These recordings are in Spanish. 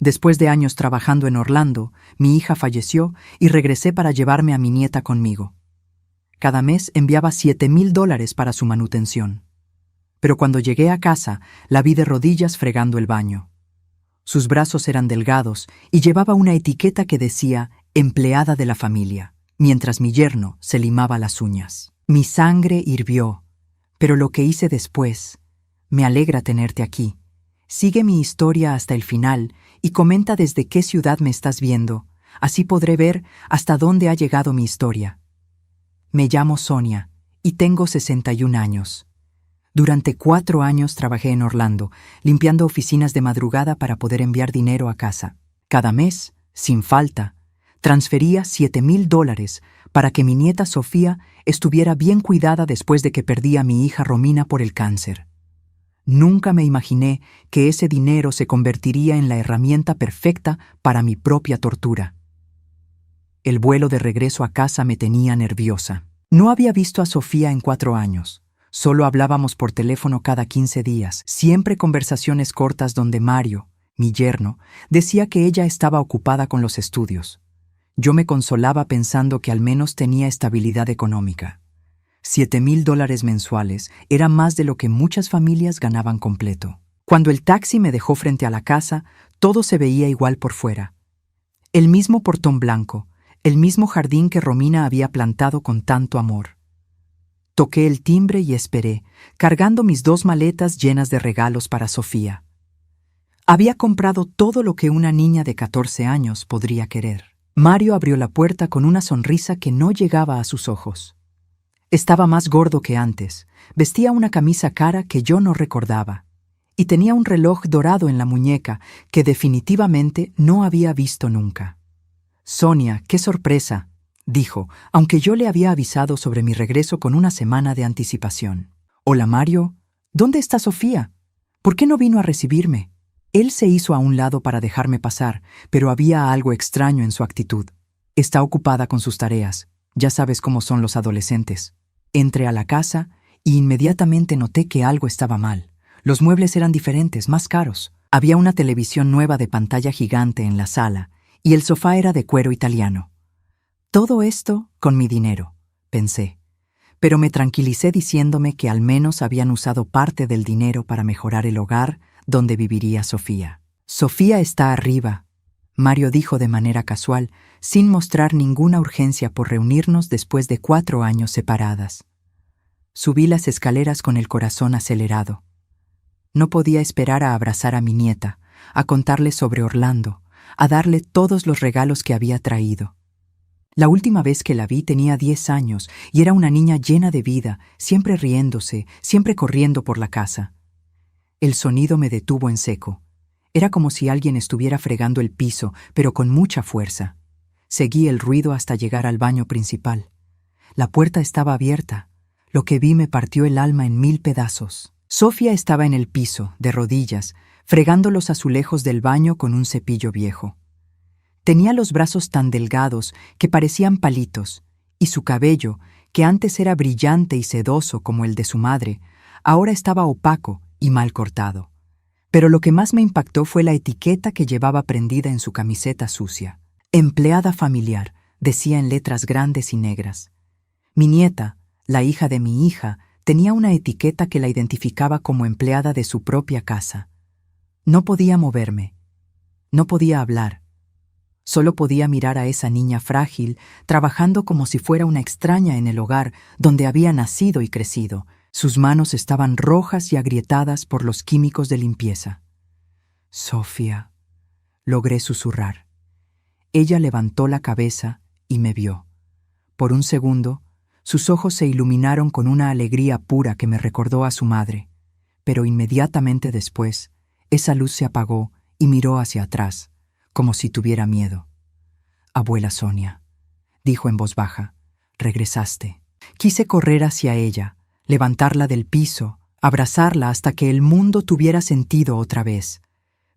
Después de años trabajando en Orlando, mi hija falleció y regresé para llevarme a mi nieta conmigo. Cada mes enviaba $7,000 para su manutención. Pero cuando llegué a casa, la vi de rodillas fregando el baño. Sus brazos eran delgados y llevaba una etiqueta que decía «empleada de la familia», mientras mi yerno se limaba las uñas. Mi sangre hirvió, pero lo que hice después, me alegra tenerte aquí. Sigue mi historia hasta el final y comenta desde qué ciudad me estás viendo, así podré ver hasta dónde ha llegado mi historia. Me llamo Sonia y tengo 61 años. Durante 4 años trabajé en Orlando, limpiando oficinas de madrugada para poder enviar dinero a casa. Cada mes, sin falta, transfería $7,000 para que mi nieta Sofía estuviera bien cuidada después de que perdí a mi hija Romina por el cáncer. Nunca me imaginé que ese dinero se convertiría en la herramienta perfecta para mi propia tortura. El vuelo de regreso a casa me tenía nerviosa. No había visto a Sofía en 4 años. Solo hablábamos por teléfono cada 15 días, siempre conversaciones cortas donde Mario, mi yerno, decía que ella estaba ocupada con los estudios. Yo me consolaba pensando que al menos tenía estabilidad económica. $7,000 mensuales era más de lo que muchas familias ganaban completo. Cuando el taxi me dejó frente a la casa, todo se veía igual por fuera. El mismo portón blanco, el mismo jardín que Romina había plantado con tanto amor. Toqué el timbre y esperé, cargando mis 2 maletas llenas de regalos para Sofía. Había comprado todo lo que una niña de 14 años podría querer. Mario abrió la puerta con una sonrisa que no llegaba a sus ojos. Estaba más gordo que antes, vestía una camisa cara que yo no recordaba, y tenía un reloj dorado en la muñeca que definitivamente no había visto nunca. «Sonia, qué sorpresa», dijo, aunque yo le había avisado sobre mi regreso con una semana de anticipación. «Hola, Mario. ¿Dónde está Sofía? ¿Por qué no vino a recibirme?» Él se hizo a un lado para dejarme pasar, pero había algo extraño en su actitud. «Está ocupada con sus tareas. Ya sabes cómo son los adolescentes». Entré a la casa y inmediatamente noté que algo estaba mal. Los muebles eran diferentes, más caros. Había una televisión nueva de pantalla gigante en la sala y el sofá era de cuero italiano. Todo esto con mi dinero, pensé, pero me tranquilicé diciéndome que al menos habían usado parte del dinero para mejorar el hogar donde viviría Sofía. «Sofía está arriba», Mario dijo de manera casual, sin mostrar ninguna urgencia por reunirnos después de 4 años separadas. Subí las escaleras con el corazón acelerado. No podía esperar a abrazar a mi nieta, a contarle sobre Orlando, a darle todos los regalos que había traído. La última vez que la vi tenía 10 años y era una niña llena de vida, siempre riéndose, siempre corriendo por la casa. El sonido me detuvo en seco. Era como si alguien estuviera fregando el piso, pero con mucha fuerza. Seguí el ruido hasta llegar al baño principal. La puerta estaba abierta. Lo que vi me partió el alma en 1000 pedazos. Sofía estaba en el piso, de rodillas, fregando los azulejos del baño con un cepillo viejo. Tenía los brazos tan delgados que parecían palitos, y su cabello, que antes era brillante y sedoso como el de su madre, ahora estaba opaco y mal cortado. Pero lo que más me impactó fue la etiqueta que llevaba prendida en su camiseta sucia. «Empleada familiar», decía en letras grandes y negras. Mi nieta, la hija de mi hija, tenía una etiqueta que la identificaba como empleada de su propia casa. No podía moverme. No podía hablar. Solo podía mirar a esa niña frágil, trabajando como si fuera una extraña en el hogar donde había nacido y crecido. Sus manos estaban rojas y agrietadas por los químicos de limpieza. «Sofía», logré susurrar. Ella levantó la cabeza y me vio. Por un segundo, sus ojos se iluminaron con una alegría pura que me recordó a su madre, pero inmediatamente después, esa luz se apagó y miró hacia atrás, como si tuviera miedo. «Abuela Sonia», dijo en voz baja, «regresaste». Quise correr hacia ella, levantarla del piso, abrazarla hasta que el mundo tuviera sentido otra vez.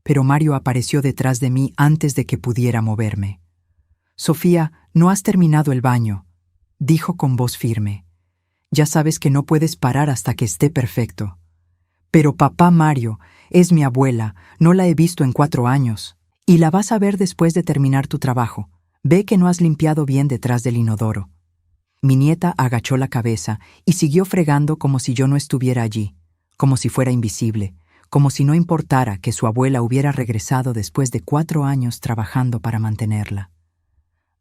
Pero Mario apareció detrás de mí antes de que pudiera moverme. «Sofía, no has terminado el baño», dijo con voz firme. «Ya sabes que no puedes parar hasta que esté perfecto». «Pero papá, Mario, es mi abuela, no la he visto en 4 años». Y la vas a ver después de terminar tu trabajo. Ve que no has limpiado bien detrás del inodoro. Mi nieta agachó la cabeza y siguió fregando como si yo no estuviera allí, como si fuera invisible, como si no importara que su abuela hubiera regresado después de 4 años trabajando para mantenerla.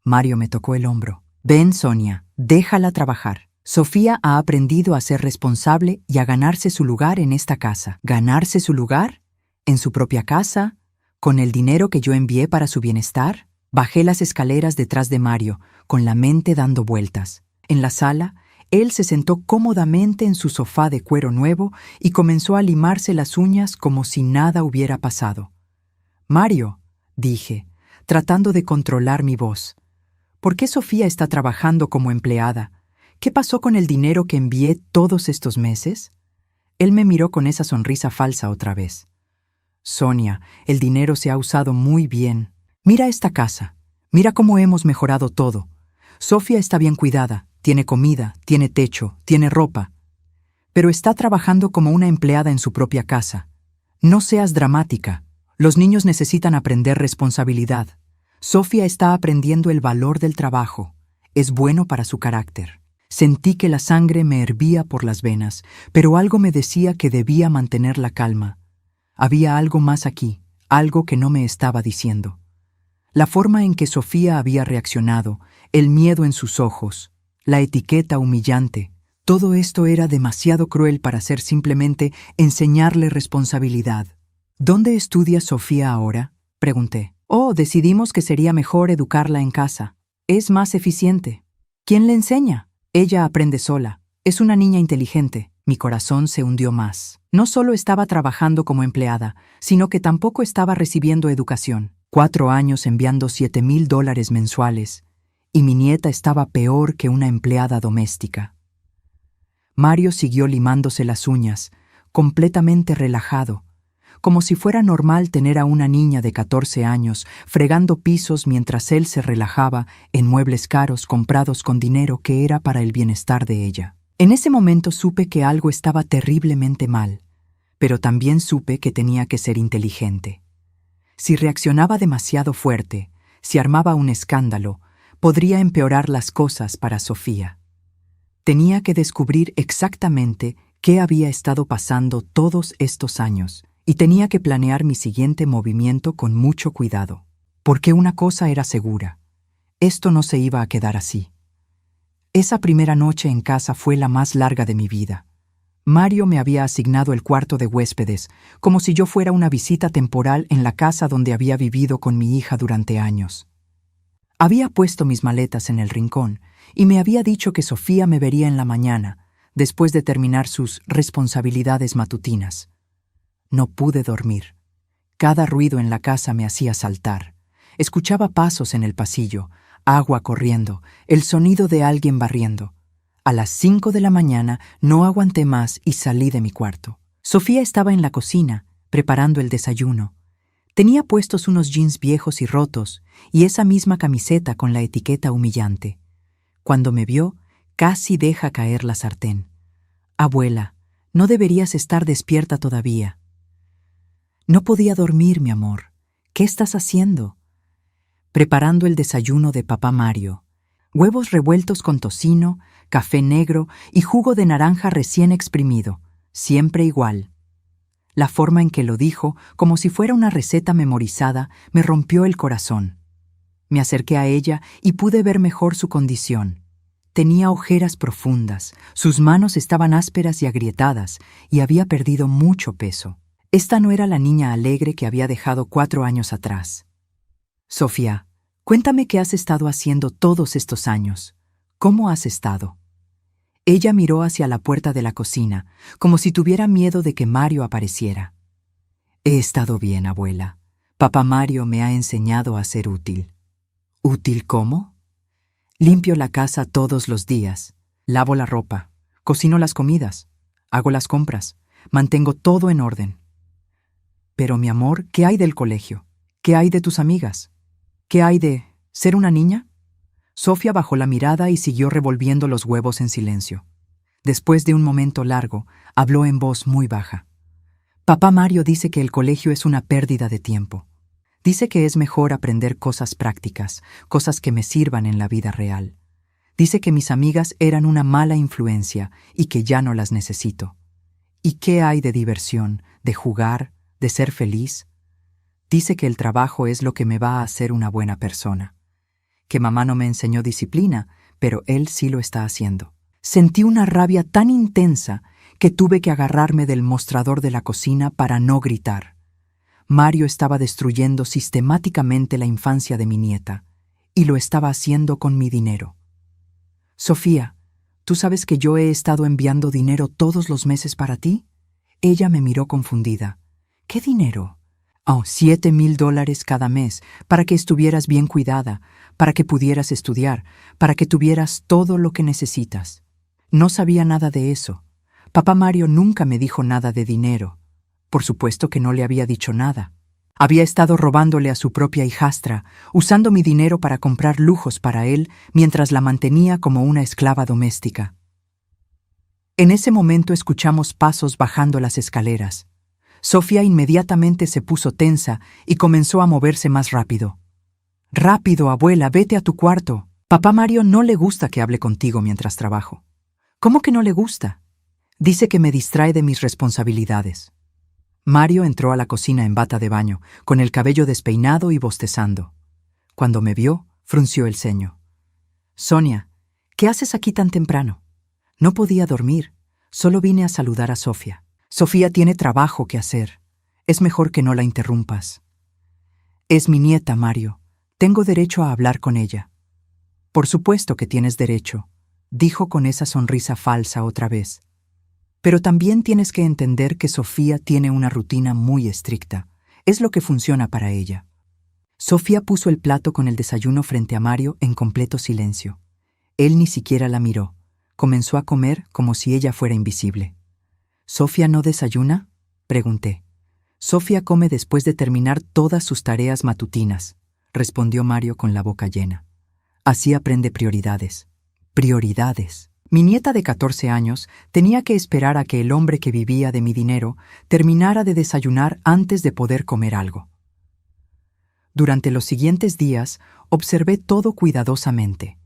Mario me tocó el hombro. Ven, Sonia, déjala trabajar. Sofía ha aprendido a ser responsable y a ganarse su lugar en esta casa. ¿Ganarse su lugar? ¿En su propia casa? ¿Con el dinero que yo envié para su bienestar? Bajé las escaleras detrás de Mario, con la mente dando vueltas. En la sala, él se sentó cómodamente en su sofá de cuero nuevo y comenzó a limarse las uñas como si nada hubiera pasado. «Mario», dije, tratando de controlar mi voz, «¿por qué Sofía está trabajando como empleada? ¿Qué pasó con el dinero que envié todos estos meses?» Él me miró con esa sonrisa falsa otra vez. «Sonia, el dinero se ha usado muy bien. Mira esta casa. Mira cómo hemos mejorado todo. Sofía está bien cuidada, tiene comida, tiene techo, tiene ropa. Pero está trabajando como una empleada en su propia casa. No seas dramática. Los niños necesitan aprender responsabilidad. Sofía está aprendiendo el valor del trabajo. Es bueno para su carácter». Sentí que la sangre me hervía por las venas, pero algo me decía que debía mantener la calma. Había algo más aquí, algo que no me estaba diciendo. La forma en que Sofía había reaccionado, el miedo en sus ojos, la etiqueta humillante, todo esto era demasiado cruel para ser simplemente enseñarle responsabilidad. «¿Dónde estudia Sofía ahora?», pregunté. «Oh, decidimos que sería mejor educarla en casa. Es más eficiente». «¿Quién le enseña?». «Ella aprende sola. Es una niña inteligente». Mi corazón se hundió más. No solo estaba trabajando como empleada, sino que tampoco estaba recibiendo educación. 4 años enviando $7,000 mensuales, y mi nieta estaba peor que una empleada doméstica. Mario siguió limándose las uñas, completamente relajado, como si fuera normal tener a una niña de 14 años fregando pisos mientras él se relajaba en muebles caros comprados con dinero que era para el bienestar de ella. En ese momento supe que algo estaba terriblemente mal, pero también supe que tenía que ser inteligente. Si reaccionaba demasiado fuerte, si armaba un escándalo, podría empeorar las cosas para Sofía. Tenía que descubrir exactamente qué había estado pasando todos estos años y tenía que planear mi siguiente movimiento con mucho cuidado. Porque una cosa era segura: esto no se iba a quedar así. Esa primera noche en casa fue la más larga de mi vida. Mario me había asignado el cuarto de huéspedes, como si yo fuera una visita temporal en la casa donde había vivido con mi hija durante años. Había puesto mis maletas en el rincón y me había dicho que Sofía me vería en la mañana, después de terminar sus responsabilidades matutinas. No pude dormir. Cada ruido en la casa me hacía saltar. Escuchaba pasos en el pasillo, agua corriendo, el sonido de alguien barriendo. A las 5 de la mañana no aguanté más y salí de mi cuarto. Sofía estaba en la cocina, preparando el desayuno. Tenía puestos unos jeans viejos y rotos y esa misma camiseta con la etiqueta humillante. Cuando me vio, casi deja caer la sartén. «Abuela, no deberías estar despierta todavía». «No podía dormir, mi amor. ¿Qué estás haciendo?» «Preparando el desayuno de papá Mario. Huevos revueltos con tocino, café negro y jugo de naranja recién exprimido, siempre igual». La forma en que lo dijo, como si fuera una receta memorizada, me rompió el corazón. Me acerqué a ella y pude ver mejor su condición. Tenía ojeras profundas, sus manos estaban ásperas y agrietadas, y había perdido mucho peso. Esta no era la niña alegre que había dejado 4 años atrás. «Sofía, cuéntame qué has estado haciendo todos estos años. ¿Cómo has estado?» Ella miró hacia la puerta de la cocina, como si tuviera miedo de que Mario apareciera. «He estado bien, abuela. Papá Mario me ha enseñado a ser útil». «¿Útil cómo?» «Limpio la casa todos los días, lavo la ropa, cocino las comidas, hago las compras, mantengo todo en orden». «Pero, mi amor, ¿qué hay del colegio? ¿Qué hay de tus amigas? ¿Qué hay de ser una niña?» Sofía bajó la mirada y siguió revolviendo los huevos en silencio. Después de un momento largo, habló en voz muy baja. «Papá Mario dice que el colegio es una pérdida de tiempo. Dice que es mejor aprender cosas prácticas, cosas que me sirvan en la vida real. Dice que mis amigas eran una mala influencia y que ya no las necesito. ¿Y qué hay de diversión, de jugar, de ser feliz? Dice que el trabajo es lo que me va a hacer una buena persona. Que mamá no me enseñó disciplina, pero él sí lo está haciendo. Sentí una rabia tan intensa que tuve que agarrarme del mostrador de la cocina para no gritar. Mario estaba destruyendo sistemáticamente la infancia de mi nieta, y lo estaba haciendo con mi dinero. Sofía, ¿tú sabes que yo he estado enviando dinero todos los meses para ti? Ella me miró confundida. ¿Qué dinero? Oh, $7,000 cada mes, para que estuvieras bien cuidada, para que pudieras estudiar, para que tuvieras todo lo que necesitas. No sabía nada de eso. Papá Mario nunca me dijo nada de dinero. Por supuesto que no le había dicho nada. Había estado robándole a su propia hijastra, usando mi dinero para comprar lujos para él mientras la mantenía como una esclava doméstica. En ese momento escuchamos pasos bajando las escaleras. Sofía inmediatamente se puso tensa y comenzó a moverse más rápido. «Rápido, abuela, vete a tu cuarto. Papá Mario no le gusta que hable contigo mientras trabajo». «¿Cómo que no le gusta?» «Dice que me distrae de mis responsabilidades». Mario entró a la cocina en bata de baño, con el cabello despeinado y bostezando. Cuando me vio, frunció el ceño. «Sonia, ¿qué haces aquí tan temprano?» «No podía dormir. Solo vine a saludar a Sofía. Sofía tiene trabajo que hacer. Es mejor que no la interrumpas». «Es mi nieta, Mario. Tengo derecho a hablar con ella». «Por supuesto que tienes derecho», dijo con esa sonrisa falsa otra vez. «Pero también tienes que entender que Sofía tiene una rutina muy estricta. Es lo que funciona para ella». Sofía puso el plato con el desayuno frente a Mario en completo silencio. Él ni siquiera la miró. Comenzó a comer como si ella fuera invisible. «¿Sofía no desayuna?», pregunté. «Sofía come después de terminar todas sus tareas matutinas», respondió Mario con la boca llena. «Así aprende prioridades». «Prioridades». Mi nieta de 14 años tenía que esperar a que el hombre que vivía de mi dinero terminara de desayunar antes de poder comer algo. Durante los siguientes días observé todo cuidadosamente.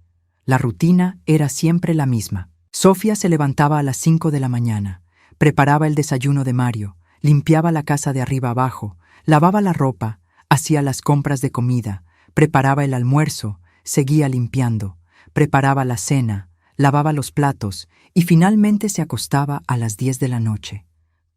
La rutina era siempre la misma. Sofía se levantaba a las 5 de la mañana, preparaba el desayuno de Mario, limpiaba la casa de arriba abajo, lavaba la ropa, hacía las compras de comida, preparaba el almuerzo, seguía limpiando, preparaba la cena, lavaba los platos y finalmente se acostaba a las 10 de la noche.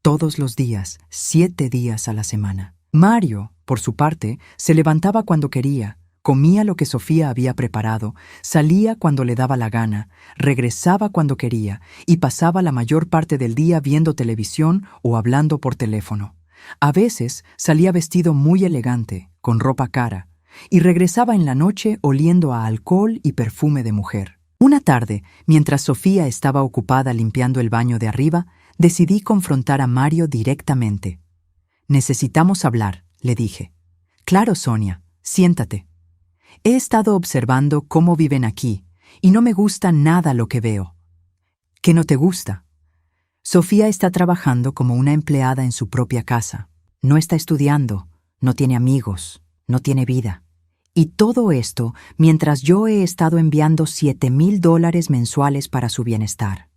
Todos los días, 7 días a la semana. Mario, por su parte, se levantaba cuando quería, comía lo que Sofía había preparado, salía cuando le daba la gana, regresaba cuando quería y pasaba la mayor parte del día viendo televisión o hablando por teléfono. A veces salía vestido muy elegante, con ropa cara, y regresaba en la noche oliendo a alcohol y perfume de mujer. Una tarde, mientras Sofía estaba ocupada limpiando el baño de arriba, decidí confrontar a Mario directamente. «Necesitamos hablar», le dije. «Claro, Sonia, siéntate. He estado observando cómo viven aquí, y no me gusta nada lo que veo». «¿Qué no te gusta?» «Sofía está trabajando como una empleada en su propia casa. No está estudiando, no tiene amigos, no tiene vida. Y todo esto mientras yo he estado enviando $7,000 mensuales para su bienestar».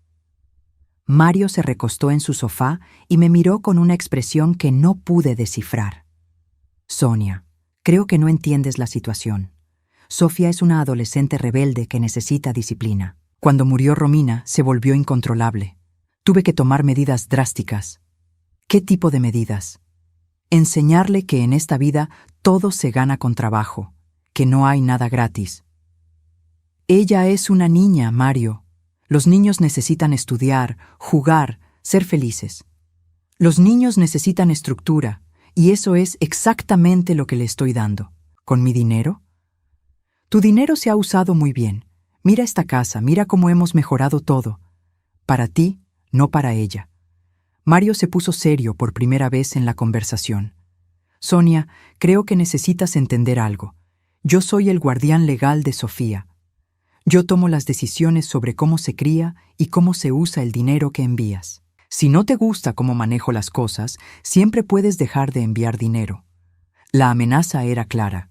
Mario se recostó en su sofá y me miró con una expresión que no pude descifrar. «Sonia, creo que no entiendes la situación. Sofía es una adolescente rebelde que necesita disciplina. Cuando murió Romina, se volvió incontrolable. Tuve que tomar medidas drásticas». «¿Qué tipo de medidas?» «Enseñarle que en esta vida todo se gana con trabajo, que no hay nada gratis». «Ella es una niña, Mario. Los niños necesitan estudiar, jugar, ser felices. Los niños necesitan estructura, y eso es exactamente lo que le estoy dando. ¿Con mi dinero? Tu dinero se ha usado muy bien. Mira esta casa, mira cómo hemos mejorado todo. Para ti, no para ella». Mario se puso serio por primera vez en la conversación. «Sonia, creo que necesitas entender algo. Yo soy el guardián legal de Sofía. Yo tomo las decisiones sobre cómo se cría y cómo se usa el dinero que envías. Si no te gusta cómo manejo las cosas, siempre puedes dejar de enviar dinero. La amenaza era clara.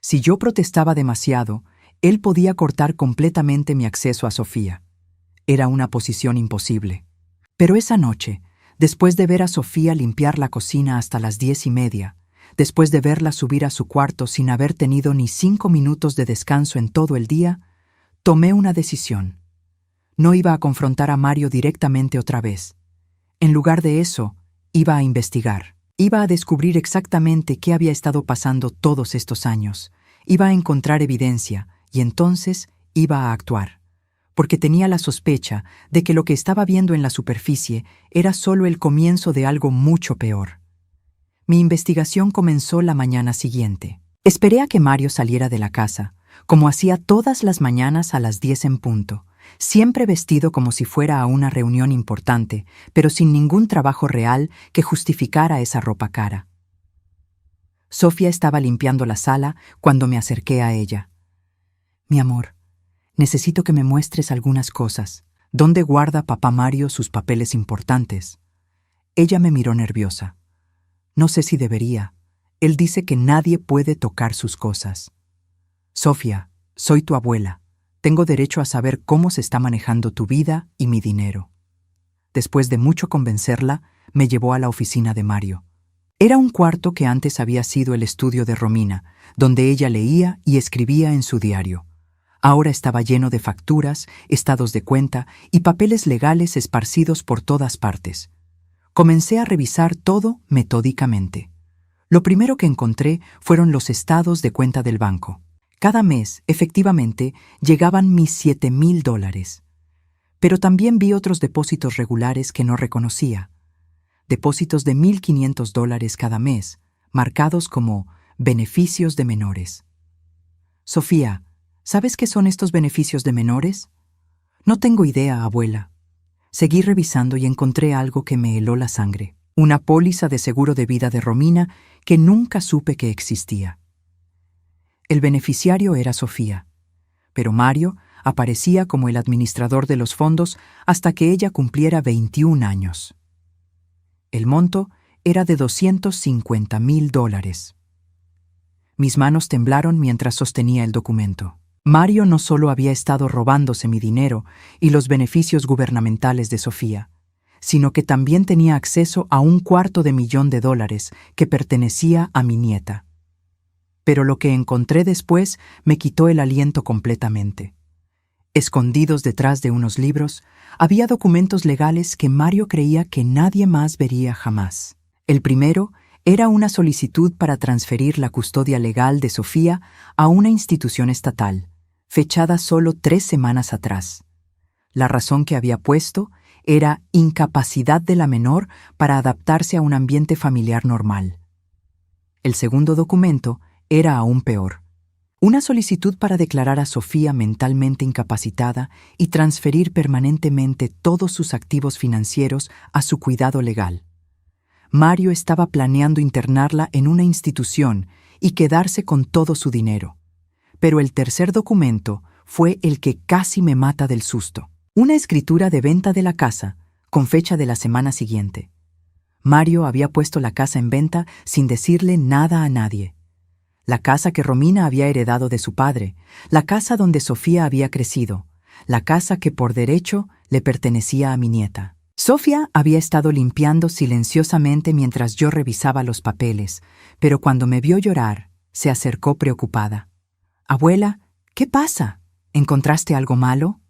Si yo protestaba demasiado, él podía cortar completamente mi acceso a Sofía. Era una posición imposible. Pero esa noche, después de ver a Sofía limpiar la cocina hasta las 10:30, después de verla subir a su cuarto sin haber tenido ni 5 minutos de descanso en todo el día, tomé una decisión. No iba a confrontar a Mario directamente otra vez. En lugar de eso, iba a investigar. Iba a descubrir exactamente qué había estado pasando todos estos años. Iba a encontrar evidencia y entonces iba a actuar. Porque tenía la sospecha de que lo que estaba viendo en la superficie era solo el comienzo de algo mucho peor. Mi investigación comenzó la mañana siguiente. Esperé a que Mario saliera de la casa, como hacía todas las mañanas a las 10 en punto, siempre vestido como si fuera a una reunión importante, pero sin ningún trabajo real que justificara esa ropa cara. Sofía estaba limpiando la sala cuando me acerqué a ella. Mi amor, necesito que me muestres algunas cosas. ¿Dónde guarda papá Mario sus papeles importantes? Ella me miró nerviosa. No sé si debería. Él dice que nadie puede tocar sus cosas. Sofía, soy tu abuela. Tengo derecho a saber cómo se está manejando tu vida y mi dinero. Después de mucho convencerla, me llevó a la oficina de Mario. Era un cuarto que antes había sido el estudio de Romina, donde ella leía y escribía en su diario. Ahora estaba lleno de facturas, estados de cuenta y papeles legales esparcidos por todas partes. Comencé a revisar todo metódicamente. Lo primero que encontré fueron los estados de cuenta del banco. Cada mes, efectivamente, llegaban mis $7,000. Pero también vi otros depósitos regulares que no reconocía. Depósitos de $1,500 cada mes, marcados como beneficios de menores. Sofía, ¿sabes qué son estos beneficios de menores? No tengo idea, abuela. Seguí revisando y encontré algo que me heló la sangre. Una póliza de seguro de vida de Romina que nunca supe que existía. El beneficiario era Sofía, pero Mario aparecía como el administrador de los fondos hasta que ella cumpliera 21 años. El monto era de $250,000. Mis manos temblaron mientras sostenía el documento. Mario no solo había estado robándose mi dinero y los beneficios gubernamentales de Sofía, sino que también tenía acceso a $250,000 que pertenecía a mi nieta. Pero lo que encontré después me quitó el aliento completamente. Escondidos detrás de unos libros, había documentos legales que Mario creía que nadie más vería jamás. El primero era una solicitud para transferir la custodia legal de Sofía a una institución estatal, fechada solo 3 semanas atrás. La razón que había puesto era incapacidad de la menor para adaptarse a un ambiente familiar normal. El segundo documento era aún peor. Una solicitud para declarar a Sofía mentalmente incapacitada y transferir permanentemente todos sus activos financieros a su cuidado legal. Mario estaba planeando internarla en una institución y quedarse con todo su dinero. Pero el tercer documento fue el que casi me mata del susto. Una escritura de venta de la casa, con fecha de la semana siguiente. Mario había puesto la casa en venta sin decirle nada a nadie. La casa que Romina había heredado de su padre, la casa donde Sofía había crecido, la casa que por derecho le pertenecía a mi nieta. Sofía había estado limpiando silenciosamente mientras yo revisaba los papeles, pero cuando me vio llorar, se acercó preocupada. «Abuela, ¿qué pasa? ¿Encontraste algo malo?»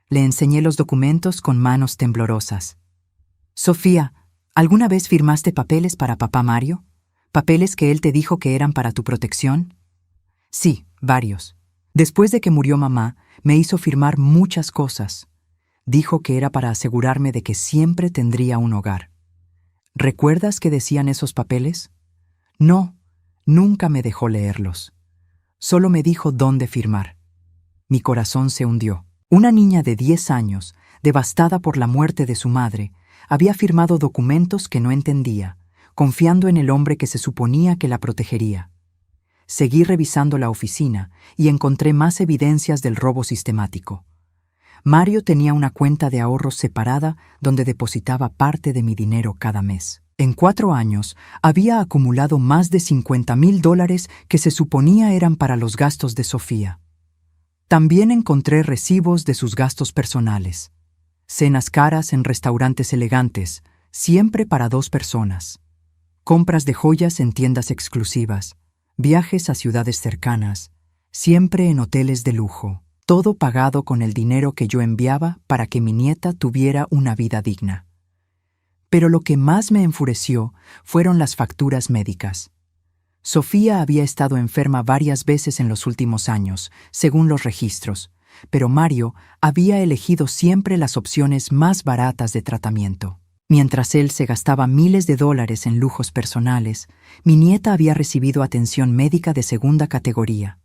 Le enseñé los documentos con manos temblorosas. «Sofía, ¿alguna vez firmaste papeles para papá Mario? ¿Papeles que él te dijo que eran para tu protección?» «Sí, varios. Después de que murió mamá, me hizo firmar muchas cosas. Dijo que era para asegurarme de que siempre tendría un hogar. ¿Recuerdas qué decían esos papeles?» «No, nunca me dejó leerlos. Solo me dijo dónde firmar». Mi corazón se hundió. Una niña de 10 años, devastada por la muerte de su madre, había firmado documentos que no entendía, confiando en el hombre que se suponía que la protegería. Seguí revisando la oficina y encontré más evidencias del robo sistemático. Mario tenía una cuenta de ahorros separada donde depositaba parte de mi dinero cada mes. En 4 años había acumulado más de $50,000 que se suponía eran para los gastos de Sofía. También encontré recibos de sus gastos personales. Cenas caras en restaurantes elegantes, siempre para 2 personas. Compras de joyas en tiendas exclusivas, viajes a ciudades cercanas, siempre en hoteles de lujo, todo pagado con el dinero que yo enviaba para que mi nieta tuviera una vida digna. Pero lo que más me enfureció fueron las facturas médicas. Sofía había estado enferma varias veces en los últimos años, según los registros, pero Mario había elegido siempre las opciones más baratas de tratamiento. Mientras él se gastaba miles de dólares en lujos personales, mi nieta había recibido atención médica de segunda categoría.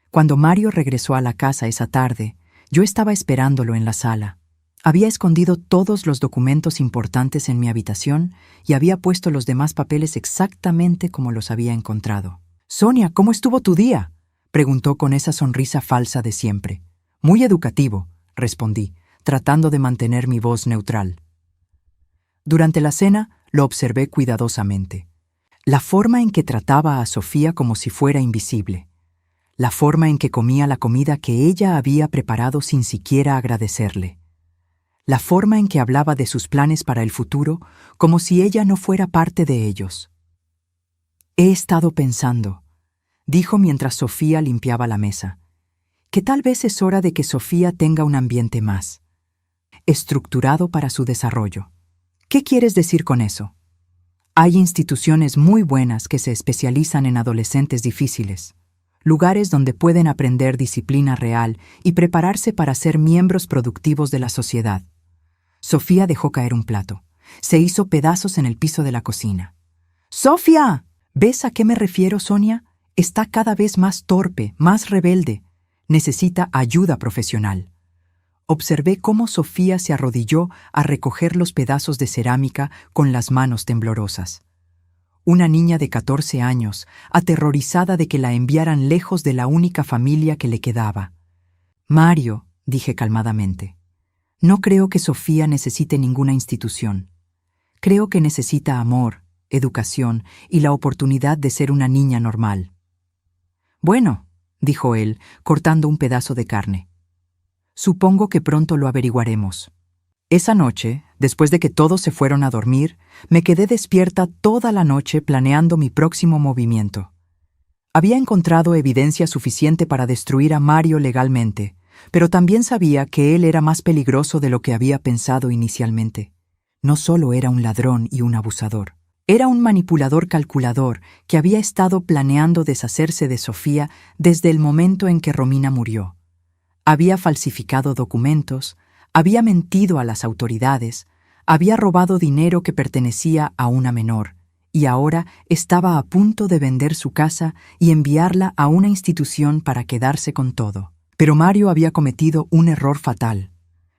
Cuando Mario regresó a la casa esa tarde, yo estaba esperándolo en la sala. Había escondido todos los documentos importantes en mi habitación y había puesto los demás papeles exactamente como los había encontrado. «Sonia, ¿cómo estuvo tu día?», preguntó con esa sonrisa falsa de siempre. «Muy educativo», respondí, tratando de mantener mi voz neutral. Durante la cena lo observé cuidadosamente. La forma en que trataba a Sofía como si fuera invisible. La forma en que comía la comida que ella había preparado sin siquiera agradecerle. La forma en que hablaba de sus planes para el futuro como si ella no fuera parte de ellos. «He estado pensando», dijo mientras Sofía limpiaba la mesa, «que tal vez es hora de que Sofía tenga un ambiente más estructurado para su desarrollo». «¿Qué quieres decir con eso?» «Hay instituciones muy buenas que se especializan en adolescentes difíciles, lugares donde pueden aprender disciplina real y prepararse para ser miembros productivos de la sociedad». Sofía dejó caer un plato. Se hizo pedazos en el piso de la cocina. «¡Sofía! ¿Ves a qué me refiero, Sonia? Está cada vez más torpe, más rebelde. Necesita ayuda profesional». Observé cómo Sofía se arrodilló a recoger los pedazos de cerámica con las manos temblorosas. Una niña de 14 años, aterrorizada de que la enviaran lejos de la única familia que le quedaba. «Mario», dije calmadamente, «no creo que Sofía necesite ninguna institución. Creo que necesita amor, educación y la oportunidad de ser una niña normal». «Bueno», dijo él, cortando un pedazo de carne. «Supongo que pronto lo averiguaremos». Esa noche, después de que todos se fueron a dormir, me quedé despierta toda la noche planeando mi próximo movimiento. Había encontrado evidencia suficiente para destruir a Mario legalmente, pero también sabía que él era más peligroso de lo que había pensado inicialmente. No solo era un ladrón y un abusador, era un manipulador calculador que había estado planeando deshacerse de Sofía desde el momento en que Romina murió. Había falsificado documentos, había mentido a las autoridades, había robado dinero que pertenecía a una menor, y ahora estaba a punto de vender su casa y enviarla a una institución para quedarse con todo. Pero Mario había cometido un error fatal.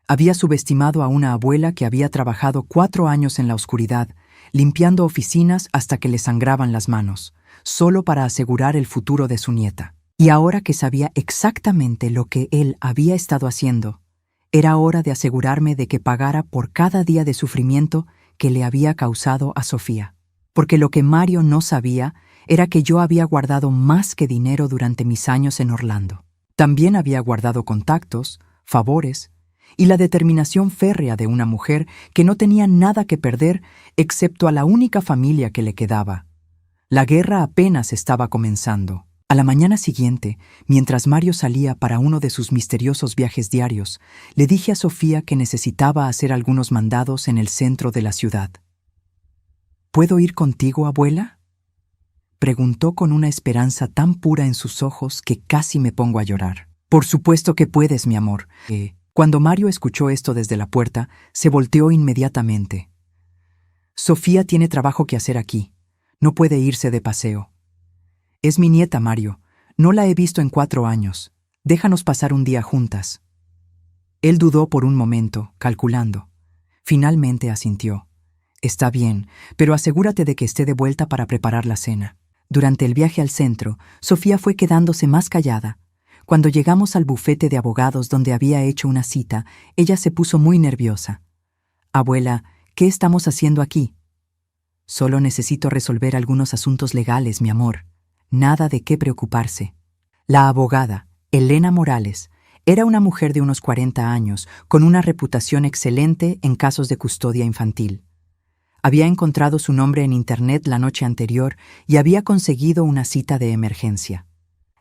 Había subestimado a una abuela que había trabajado 4 años en la oscuridad, limpiando oficinas hasta que le sangraban las manos, solo para asegurar el futuro de su nieta. Y ahora que sabía exactamente lo que él había estado haciendo, era hora de asegurarme de que pagara por cada día de sufrimiento que le había causado a Sofía. Porque lo que Mario no sabía era que yo había guardado más que dinero durante mis años en Orlando. También había guardado contactos, favores y la determinación férrea de una mujer que no tenía nada que perder excepto a la única familia que le quedaba. La guerra apenas estaba comenzando. A la mañana siguiente, mientras Mario salía para uno de sus misteriosos viajes diarios, le dije a Sofía que necesitaba hacer algunos mandados en el centro de la ciudad. «¿Puedo ir contigo, abuela?», preguntó con una esperanza tan pura en sus ojos que casi me pongo a llorar. «Por supuesto que puedes, mi amor». Cuando Mario escuchó esto desde la puerta, se volteó inmediatamente. «Sofía tiene trabajo que hacer aquí. No puede irse de paseo». «Es mi nieta, Mario. No la he visto en 4 años. Déjanos pasar un día juntas». Él dudó por un momento, calculando. Finalmente asintió. «Está bien, pero asegúrate de que esté de vuelta para preparar la cena». Durante el viaje al centro, Sofía fue quedándose más callada. Cuando llegamos al bufete de abogados donde había hecho una cita, ella se puso muy nerviosa. «Abuela, ¿qué estamos haciendo aquí?». Solo necesito resolver algunos asuntos legales, mi amor. Nada de qué preocuparse. La abogada, Elena Morales, era una mujer de unos 40 años, con una reputación excelente en casos de custodia infantil. Había encontrado su nombre en Internet la noche anterior y había conseguido una cita de emergencia.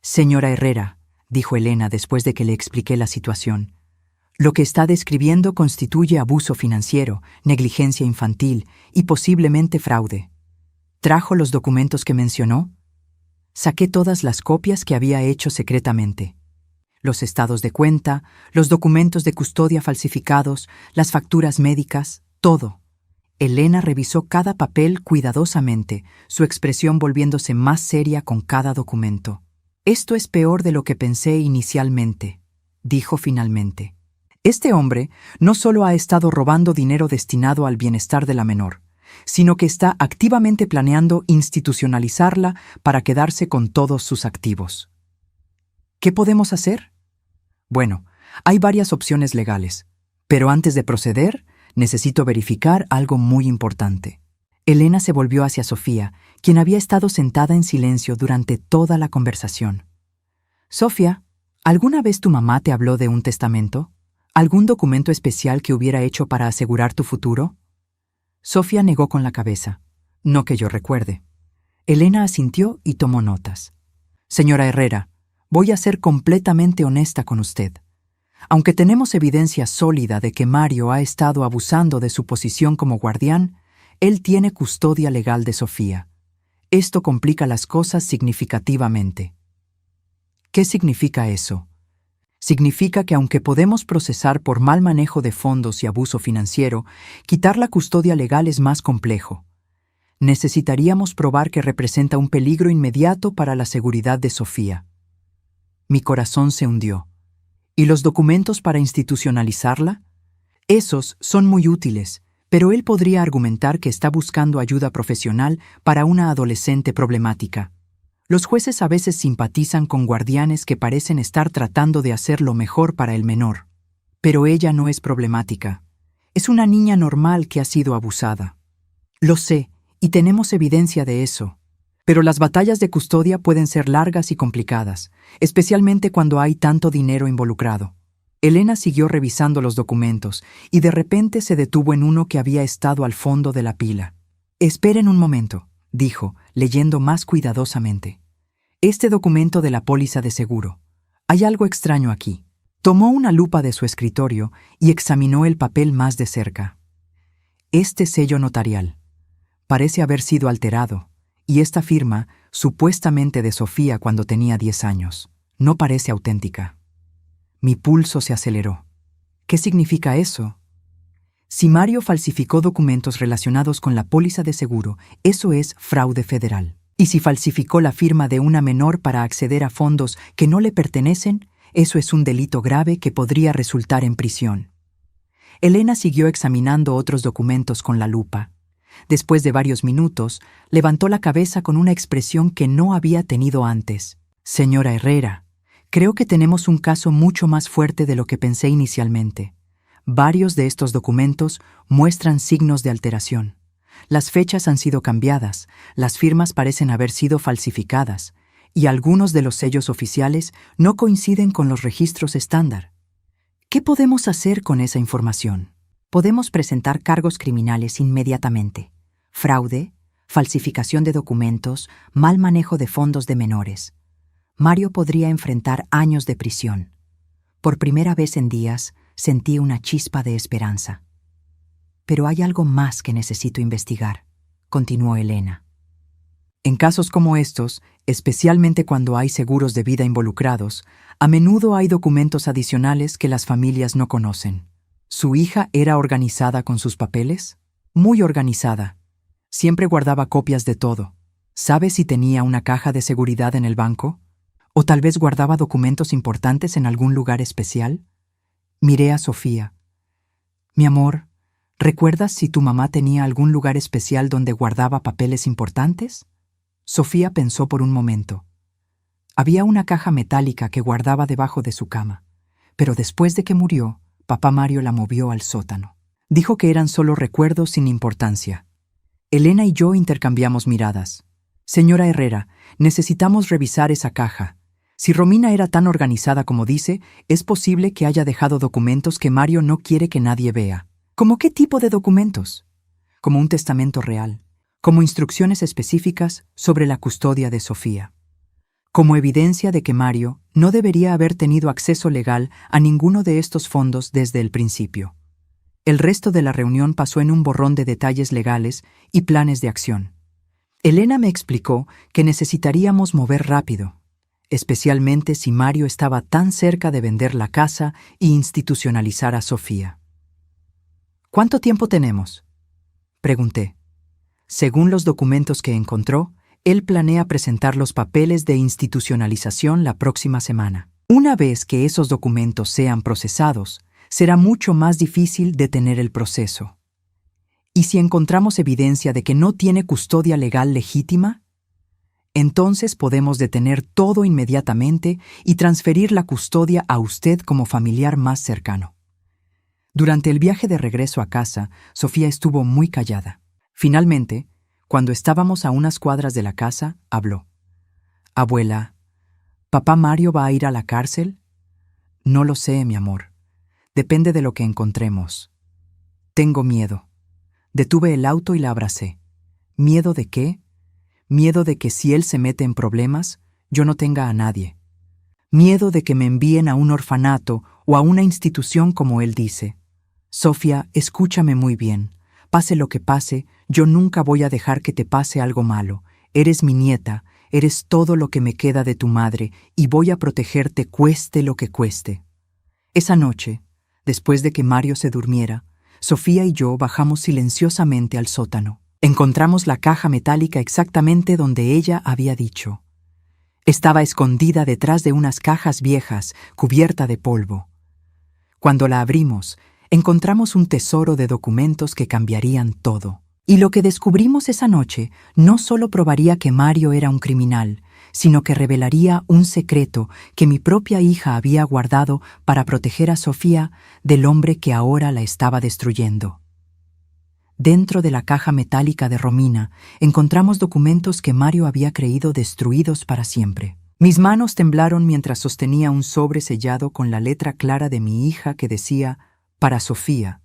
Señora Herrera, dijo Elena después de que le expliqué la situación, lo que está describiendo constituye abuso financiero, negligencia infantil y posiblemente fraude. ¿Trajo los documentos que mencionó? Saqué todas las copias que había hecho secretamente. Los estados de cuenta, los documentos de custodia falsificados, las facturas médicas, todo. Elena revisó cada papel cuidadosamente, su expresión volviéndose más seria con cada documento. Esto es peor de lo que pensé inicialmente, dijo finalmente. Este hombre no solo ha estado robando dinero destinado al bienestar de la menor, sino que está activamente planeando institucionalizarla para quedarse con todos sus activos. ¿Qué podemos hacer? Bueno, hay varias opciones legales, pero antes de proceder, necesito verificar algo muy importante. Elena se volvió hacia Sofía, quien había estado sentada en silencio durante toda la conversación. Sofía, ¿alguna vez tu mamá te habló de un testamento? ¿Algún documento especial que hubiera hecho para asegurar tu futuro? Sofía negó con la cabeza. No que yo recuerde. Elena asintió y tomó notas. Señora Herrera, voy a ser completamente honesta con usted. Aunque tenemos evidencia sólida de que Mario ha estado abusando de su posición como guardián, él tiene custodia legal de Sofía. Esto complica las cosas significativamente. ¿Qué significa eso? Significa que aunque podemos procesar por mal manejo de fondos y abuso financiero, quitar la custodia legal es más complejo. Necesitaríamos probar que representa un peligro inmediato para la seguridad de Sofía. Mi corazón se hundió. ¿Y los documentos para institucionalizarla? Esos son muy útiles, pero él podría argumentar que está buscando ayuda profesional para una adolescente problemática. Los jueces a veces simpatizan con guardianes que parecen estar tratando de hacer lo mejor para el menor. Pero ella no es problemática. Es una niña normal que ha sido abusada. Lo sé, y tenemos evidencia de eso. Pero las batallas de custodia pueden ser largas y complicadas, especialmente cuando hay tanto dinero involucrado. Elena siguió revisando los documentos y de repente se detuvo en uno que había estado al fondo de la pila. «Esperen un momento», dijo, leyendo más cuidadosamente. «Este documento de la póliza de seguro. Hay algo extraño aquí». Tomó una lupa de su escritorio y examinó el papel más de cerca. Este sello notarial parece haber sido alterado, y esta firma, supuestamente de Sofía cuando tenía 10 años, no parece auténtica. Mi pulso se aceleró. ¿Qué significa eso? Si Mario falsificó documentos relacionados con la póliza de seguro, eso es fraude federal. Y si falsificó la firma de una menor para acceder a fondos que no le pertenecen, eso es un delito grave que podría resultar en prisión. Elena siguió examinando otros documentos con la lupa. Después de varios minutos, levantó la cabeza con una expresión que no había tenido antes. «Señora Herrera, creo que tenemos un caso mucho más fuerte de lo que pensé inicialmente. Varios de estos documentos muestran signos de alteración. Las fechas han sido cambiadas, las firmas parecen haber sido falsificadas, y algunos de los sellos oficiales no coinciden con los registros estándar. ¿Qué podemos hacer con esa información?» Podemos presentar cargos criminales inmediatamente. Fraude, falsificación de documentos, mal manejo de fondos de menores. Mario podría enfrentar años de prisión. Por primera vez en días, sentí una chispa de esperanza. Pero hay algo más que necesito investigar, continuó Elena. En casos como estos, especialmente cuando hay seguros de vida involucrados, a menudo hay documentos adicionales que las familias no conocen. ¿Su hija era organizada con sus papeles? Muy organizada. Siempre guardaba copias de todo. ¿Sabe si tenía una caja de seguridad en el banco? ¿O tal vez guardaba documentos importantes en algún lugar especial? Miré a Sofía. Mi amor, ¿recuerdas si tu mamá tenía algún lugar especial donde guardaba papeles importantes? Sofía pensó por un momento. Había una caja metálica que guardaba debajo de su cama, pero después de que murió, papá Mario la movió al sótano. Dijo que eran solo recuerdos sin importancia. Elena y yo intercambiamos miradas. Señora Herrera, necesitamos revisar esa caja. Si Romina era tan organizada como dice, es posible que haya dejado documentos que Mario no quiere que nadie vea. ¿Cómo qué tipo de documentos? Como un testamento real, como instrucciones específicas sobre la custodia de Sofía, como evidencia de que Mario no debería haber tenido acceso legal a ninguno de estos fondos desde el principio. El resto de la reunión pasó en un borrón de detalles legales y planes de acción. Elena me explicó que necesitaríamos mover rápido, especialmente si Mario estaba tan cerca de vender la casa e institucionalizar a Sofía. ¿Cuánto tiempo tenemos?, pregunté. Según los documentos que encontró, él planea presentar los papeles de institucionalización la próxima semana. Una vez que esos documentos sean procesados, será mucho más difícil detener el proceso. ¿Y si encontramos evidencia de que no tiene custodia legal legítima? Entonces podemos detener todo inmediatamente y transferir la custodia a usted como familiar más cercano. Durante el viaje de regreso a casa, Sofía estuvo muy callada. Finalmente, cuando estábamos a unas cuadras de la casa, habló. «Abuela, ¿papá Mario va a ir a la cárcel?» «No lo sé, mi amor. Depende de lo que encontremos. Tengo miedo». Detuve el auto y la abracé. ¿Miedo de qué? Miedo de que si él se mete en problemas, yo no tenga a nadie. Miedo de que me envíen a un orfanato o a una institución como él dice. Sofía, escúchame muy bien. Pase lo que pase, yo nunca voy a dejar que te pase algo malo. Eres mi nieta, eres todo lo que me queda de tu madre y voy a protegerte cueste lo que cueste. Esa noche, después de que Mario se durmiera, Sofía y yo bajamos silenciosamente al sótano. Encontramos la caja metálica exactamente donde ella había dicho. Estaba escondida detrás de unas cajas viejas, cubierta de polvo. Cuando la abrimos, encontramos un tesoro de documentos que cambiarían todo. Y lo que descubrimos esa noche no solo probaría que Mario era un criminal, sino que revelaría un secreto que mi propia hija había guardado para proteger a Sofía del hombre que ahora la estaba destruyendo. Dentro de la caja metálica de Romina encontramos documentos que Mario había creído destruidos para siempre. Mis manos temblaron mientras sostenía un sobre sellado con la letra clara de mi hija que decía «Para Sofía,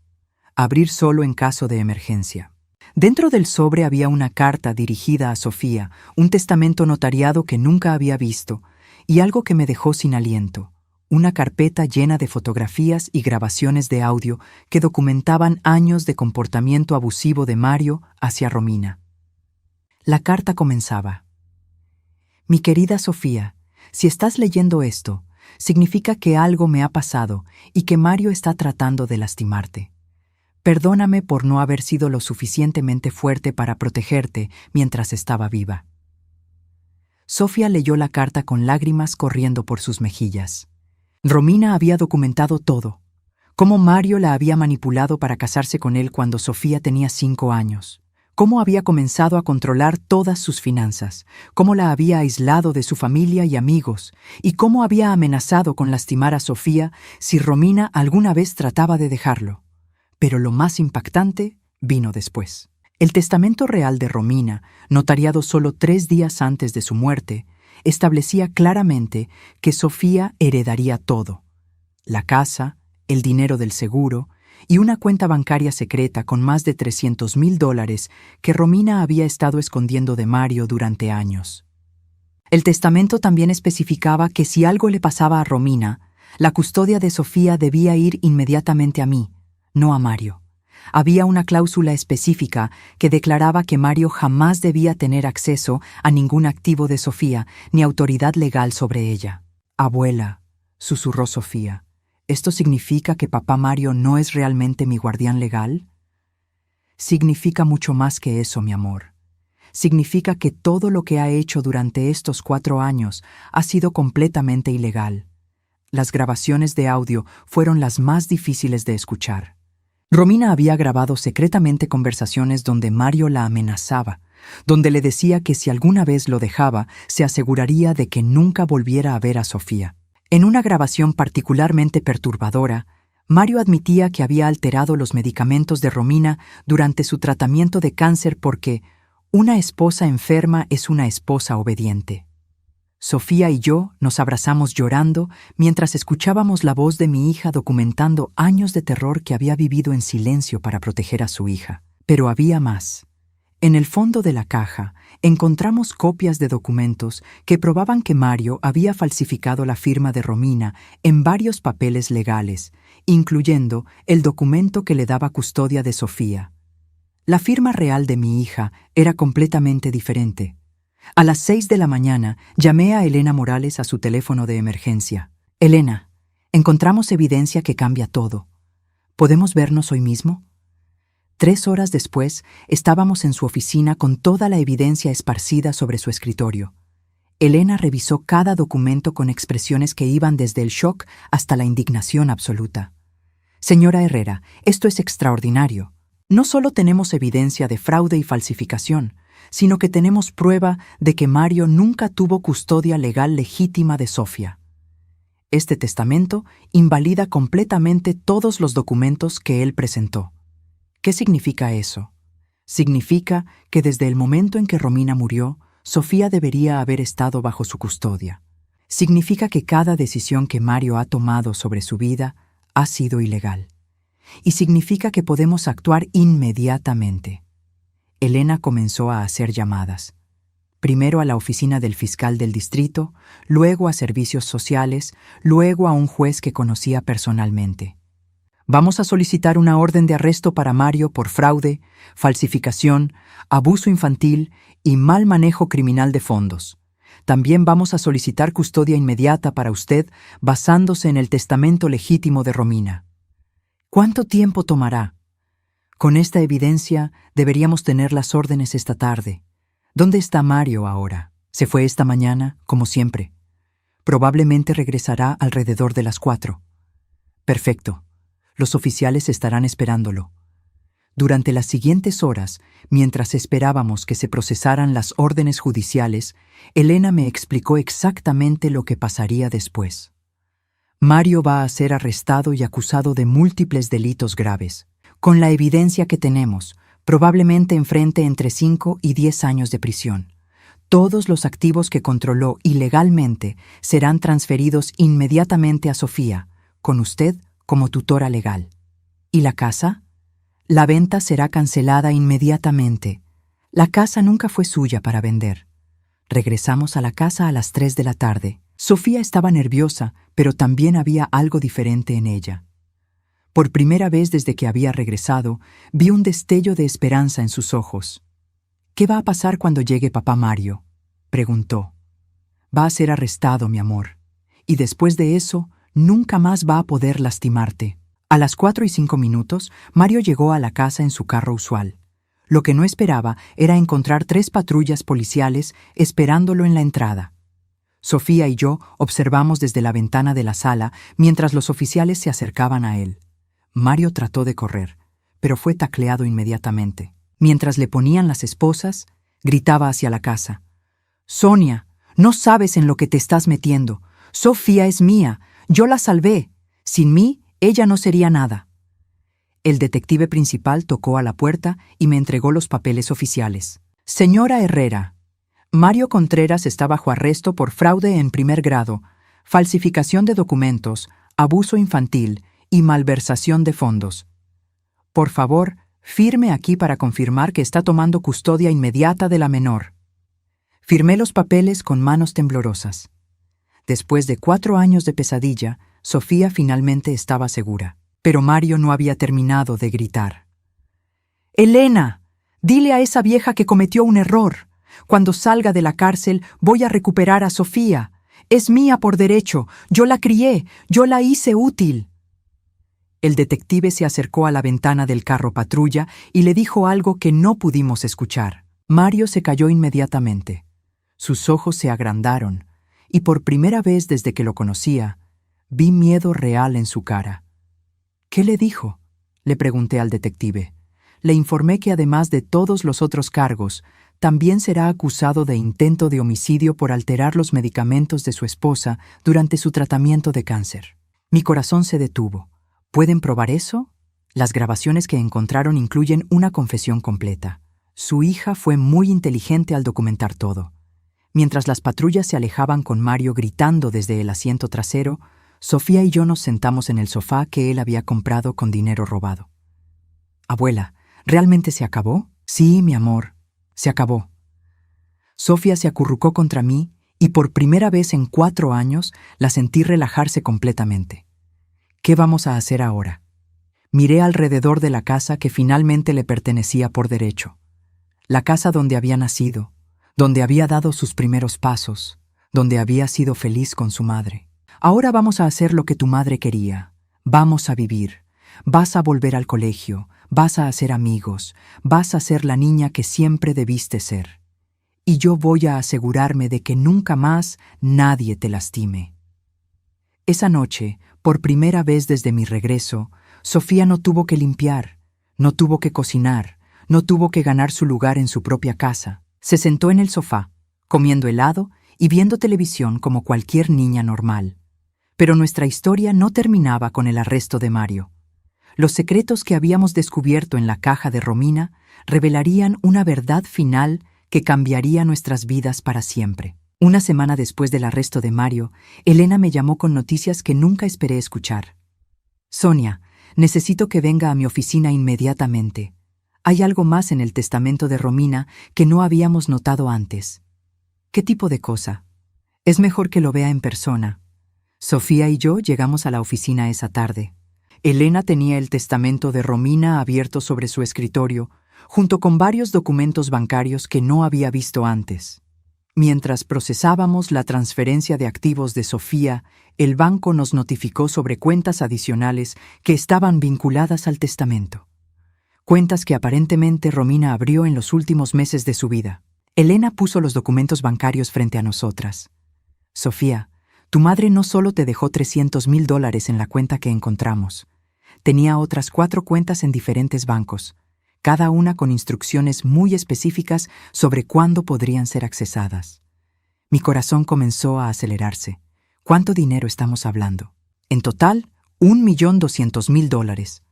abrir solo en caso de emergencia». Dentro del sobre había una carta dirigida a Sofía, un testamento notariado que nunca había visto, y algo que me dejó sin aliento, una carpeta llena de fotografías y grabaciones de audio que documentaban años de comportamiento abusivo de Mario hacia Romina. La carta comenzaba. «Mi querida Sofía, si estás leyendo esto, significa que algo me ha pasado y que Mario está tratando de lastimarte. Perdóname por no haber sido lo suficientemente fuerte para protegerte mientras estaba viva». Sofía leyó la carta con lágrimas corriendo por sus mejillas. Romina había documentado todo, cómo Mario la había manipulado para casarse con él cuando Sofía tenía 5 años, cómo había comenzado a controlar todas sus finanzas, cómo la había aislado de su familia y amigos, y cómo había amenazado con lastimar a Sofía si Romina alguna vez trataba de dejarlo. Pero lo más impactante vino después. El testamento real de Romina, notariado solo 3 días antes de su muerte, establecía claramente que Sofía heredaría todo: la casa, el dinero del seguro y una cuenta bancaria secreta con más de $300,000 que Romina había estado escondiendo de Mario durante años. El testamento también especificaba que si algo le pasaba a Romina, la custodia de Sofía debía ir inmediatamente a mí, no a Mario. Había una cláusula específica que declaraba que Mario jamás debía tener acceso a ningún activo de Sofía ni autoridad legal sobre ella. «Abuela», susurró Sofía, ¿esto significa que papá Mario no es realmente mi guardián legal? Significa mucho más que eso, mi amor. Significa que todo lo que ha hecho durante estos 4 años ha sido completamente ilegal. Las grabaciones de audio fueron las más difíciles de escuchar. Romina había grabado secretamente conversaciones donde Mario la amenazaba, donde le decía que si alguna vez lo dejaba, se aseguraría de que nunca volviera a ver a Sofía. En una grabación particularmente perturbadora, Mario admitía que había alterado los medicamentos de Romina durante su tratamiento de cáncer porque una esposa enferma es una esposa obediente. Sofía y yo nos abrazamos llorando mientras escuchábamos la voz de mi hija documentando años de terror que había vivido en silencio para proteger a su hija. Pero había más. En el fondo de la caja encontramos copias de documentos que probaban que Mario había falsificado la firma de Romina en varios papeles legales, incluyendo el documento que le daba custodia de Sofía. La firma real de mi hija era completamente diferente. A las 6 de la mañana llamé a Elena Morales a su teléfono de emergencia. Elena, encontramos evidencia que cambia todo. ¿Podemos vernos hoy mismo? 3 horas después, estábamos en su oficina con toda la evidencia esparcida sobre su escritorio. Elena revisó cada documento con expresiones que iban desde el shock hasta la indignación absoluta. Señora Herrera, esto es extraordinario. No solo tenemos evidencia de fraude y falsificación, sino que tenemos prueba de que Mario nunca tuvo custodia legal legítima de Sofía. Este testamento invalida completamente todos los documentos que él presentó. ¿Qué significa eso? Significa que desde el momento en que Romina murió, Sofía debería haber estado bajo su custodia. Significa que cada decisión que Mario ha tomado sobre su vida ha sido ilegal. Y significa que podemos actuar inmediatamente. Elena comenzó a hacer llamadas. Primero a la oficina del fiscal del distrito, luego a servicios sociales, luego a un juez que conocía personalmente. Vamos a solicitar una orden de arresto para Mario por fraude, falsificación, abuso infantil y mal manejo criminal de fondos. También vamos a solicitar custodia inmediata para usted basándose en el testamento legítimo de Romina. ¿Cuánto tiempo tomará? Con esta evidencia deberíamos tener las órdenes esta tarde. ¿Dónde está Mario ahora? Se fue esta mañana, como siempre. Probablemente regresará alrededor de las 4. Perfecto. Los oficiales estarán esperándolo. Durante las siguientes horas, mientras esperábamos que se procesaran las órdenes judiciales, Elena me explicó exactamente lo que pasaría después. Mario va a ser arrestado y acusado de múltiples delitos graves. Con la evidencia que tenemos, probablemente enfrente entre 5 y 10 años de prisión. Todos los activos que controló ilegalmente serán transferidos inmediatamente a Sofía, con usted como tutora legal. ¿Y la casa? La venta será cancelada inmediatamente. La casa nunca fue suya para vender. Regresamos a la casa a las 3 de la tarde. Sofía estaba nerviosa, pero también había algo diferente en ella. Por primera vez desde que había regresado, vi un destello de esperanza en sus ojos. ¿Qué va a pasar cuando llegue papá Mario?, preguntó. Va a ser arrestado, mi amor. Y después de eso, nunca más va a poder lastimarte. A las 4:05, Mario llegó a la casa en su carro usual. Lo que no esperaba era encontrar 3 patrullas policiales esperándolo en la entrada. Sofía y yo observamos desde la ventana de la sala mientras los oficiales se acercaban a él. Mario trató de correr, pero fue tacleado inmediatamente. Mientras le ponían las esposas, gritaba hacia la casa. «Sonia, no sabes en lo que te estás metiendo. Sofía es mía. Yo la salvé. Sin mí, ella no sería nada». El detective principal tocó a la puerta y me entregó los papeles oficiales. «Señora Herrera, Mario Contreras está bajo arresto por fraude en primer grado, falsificación de documentos, abuso infantil y malversación de fondos. Por favor, firme aquí para confirmar que está tomando custodia inmediata de la menor». Firmé los papeles con manos temblorosas. Después de 4 años de pesadilla, Sofía finalmente estaba segura. Pero Mario no había terminado de gritar. «Elena, dile a esa vieja que cometió un error. Cuando salga de la cárcel voy a recuperar a Sofía. Es mía por derecho. Yo la crié. Yo la hice útil». El detective se acercó a la ventana del carro patrulla y le dijo algo que no pudimos escuchar. Mario se cayó inmediatamente. Sus ojos se agrandaron, y por primera vez desde que lo conocía, vi miedo real en su cara. «¿Qué le dijo?», le pregunté al detective. Le informé que además de todos los otros cargos, también será acusado de intento de homicidio por alterar los medicamentos de su esposa durante su tratamiento de cáncer. Mi corazón se detuvo. ¿Pueden probar eso? Las grabaciones que encontraron incluyen una confesión completa. Su hija fue muy inteligente al documentar todo. Mientras las patrullas se alejaban con Mario gritando desde el asiento trasero, Sofía y yo nos sentamos en el sofá que él había comprado con dinero robado. Abuela, ¿realmente se acabó? Sí, mi amor, se acabó. Sofía se acurrucó contra mí y por primera vez en 4 años la sentí relajarse completamente. ¿Qué vamos a hacer ahora? Miré alrededor de la casa que finalmente le pertenecía por derecho. La casa donde había nacido, donde había dado sus primeros pasos, donde había sido feliz con su madre. Ahora vamos a hacer lo que tu madre quería. Vamos a vivir. Vas a volver al colegio. Vas a hacer amigos. Vas a ser la niña que siempre debiste ser. Y yo voy a asegurarme de que nunca más nadie te lastime. Esa noche, por primera vez desde mi regreso, Sofía no tuvo que limpiar, no tuvo que cocinar, no tuvo que ganar su lugar en su propia casa. Se sentó en el sofá, comiendo helado y viendo televisión como cualquier niña normal. Pero nuestra historia no terminaba con el arresto de Mario. Los secretos que habíamos descubierto en la caja de Romina revelarían una verdad final que cambiaría nuestras vidas para siempre. Una semana después del arresto de Mario, Elena me llamó con noticias que nunca esperé escuchar. Sonia, necesito que venga a mi oficina inmediatamente. Hay algo más en el testamento de Romina que no habíamos notado antes. ¿Qué tipo de cosa? Es mejor que lo vea en persona. Sofía y yo llegamos a la oficina esa tarde. Elena tenía el testamento de Romina abierto sobre su escritorio, junto con varios documentos bancarios que no había visto antes. Mientras procesábamos la transferencia de activos de Sofía, el banco nos notificó sobre cuentas adicionales que estaban vinculadas al testamento. Cuentas que aparentemente Romina abrió en los últimos meses de su vida. Elena puso los documentos bancarios frente a nosotras. Sofía, tu madre no solo te dejó $300,000 en la cuenta que encontramos. Tenía otras 4 cuentas en diferentes bancos, cada una con instrucciones muy específicas sobre cuándo podrían ser accesadas. Mi corazón comenzó a acelerarse. ¿Cuánto dinero estamos hablando? En total, $1,200,000.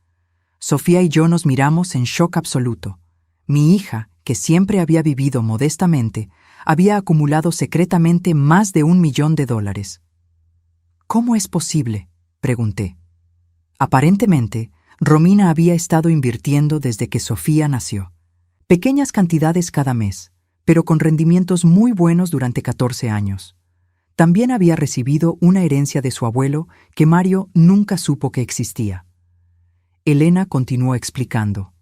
Sofía y yo nos miramos en shock absoluto. Mi hija, que siempre había vivido modestamente, había acumulado secretamente más de $1,000,000. ¿Cómo es posible?, pregunté. Aparentemente, Romina había estado invirtiendo desde que Sofía nació. Pequeñas cantidades cada mes, pero con rendimientos muy buenos durante 14 años. También había recibido una herencia de su abuelo que Mario nunca supo que existía. Elena continuó explicando.